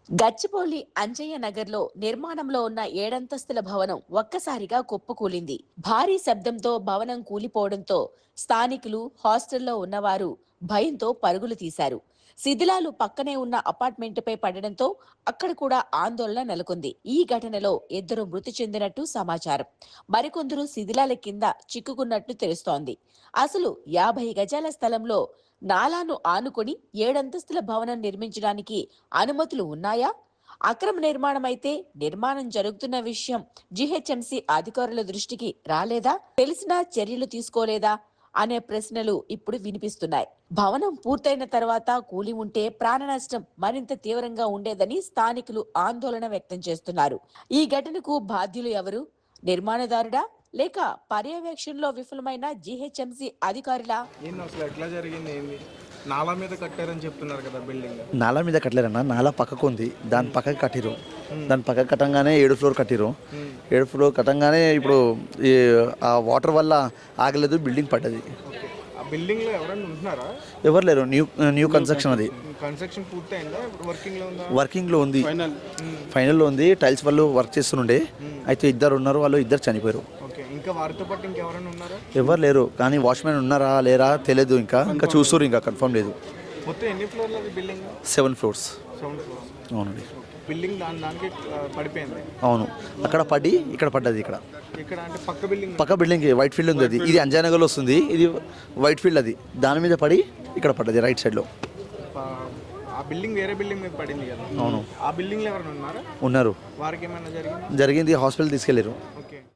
గచ్చిబౌలి అంజయ్య నగర్లో నిర్మాణంలో ఉన్న ఏడంతస్తుల భవనం ఒక్కసారిగా కుప్పకూలింది. భారీ శబ్దంతో భవనం కూలిపోవడంతో స్థానికులు, హాస్టల్లో ఉన్నవారు భయంతో పరుగులు తీశారు. శిథిలాలు పక్కనే ఉన్న అపార్ట్మెంటుపై పడడంతో అక్కడ కూడా ఆందోళన నెలకొంది. ఈ ఘటనలో 2 మృతి చెందినట్టు సమాచారం. మరికొందరు శిథిలాల కింద చిక్కుకున్నట్టు తెలుస్తోంది. అసలు 50 గజాల స్థలంలో నాలాను ఆనుకొని 7 అంతస్తుల భవనం నిర్మించడానికి అనుమతులు ఉన్నాయా? అక్రమ నిర్మాణమైతే నిర్మాణం జరుగుతున్న విషయం జీహెచ్ఎంసీ అధికారుల దృష్టికి రాలేదా? తెలిసినా చర్యలు తీసుకోలేదా అనే ప్రశ్నలు ఇప్పుడు వినిపిస్తున్నాయి. భవనం పూర్తయిన తర్వాత కూలి ఉంటే ప్రాణ నష్టం మరింత తీవ్రంగా ఉండేదని స్థానికులు ఆందోళన వ్యక్తం చేస్తున్నారు. ఈ ఘటనకు బాధ్యులు ఎవరు? నిర్మాణదారుడా లేక పర్యవేక్షణలో విఫలమైన జీహెచ్ఎంసీ అధికారులా? ఏంది అసలు ఎట్లా జరిగింది? ఏంది నాలా మీద కట్టారని చెప్తున్నారు కదా బిల్డింగ్? నాలా మీద కట్టలేరన్న, నాలా పక్కకు ఉంది, దాని పక్కకి కట్టిరు. దాని పక్కకి కట్టంగానే 7 ఫ్లోర్ కట్టిరు. 7 ఫ్లోర్ కట్టంగానే ఇప్పుడు ఈ ఆ వాటర్ వల్ల ఆగలేదు, బిల్డింగ్ పడ్డది. ఆ బిల్డింగ్ లో ఎవరైనా ఉంటున్నారా? ఎవరు లేరు. న్యూ కన్స్ట్రక్షన్ అది. కన్స్ట్రక్షన్ పూర్తయిందా? ఇప్పుడు వర్కింగ్ లో ఉందా? వర్కింగ్లో ఉంది, ఫైనల్లో ఉంది. టైల్స్ వాళ్ళు వర్క్ చేస్తుండే, అయితే 2 ఉన్నారు, వాళ్ళు 2 చనిపోయారు. ఓకే, ఇంకా వారితో పాటు ఇంకెవరైనా ఉన్నారా? ఎవరు లేరు, కానీ వాచ్మెన్ ఉన్నారా లేరా తెలియదు. ఇంకా చూస్తారు, ఇంకా కన్ఫర్మ్ లేదు. మొత్తం ఎన్ని ఫ్లోర్లు అది బిల్డింగ్? 7 ఫ్లోర్స్. 7 ఫ్లోర్స్. అవునండి. బిల్డింగ్ దానికి పడిపోయింది. అవును, అక్కడ పడి ఇక్కడ పడ్డది. ఇక్కడ అంటే పక్క బిల్డింగ్ వైట్ ఫీల్డ్ ఉంది, అది ఇది అంజానగర్లో వస్తుంది, ఇది వైట్ ఫీల్డ్. అది దాని మీద పడి ఇక్కడ పడ్డది, రైట్ సైడ్లో. ఆ బిల్డింగ్ వేరే బిల్డింగ్ మీద పడింది కదా? అవును. ఆ బిల్డింగ్ లో ఎవరైనా ఉన్నారా? ఉన్నారు. వారికి ఏమైనా జరిగింది, హాస్పిటల్ తీసుకెళ్లారు.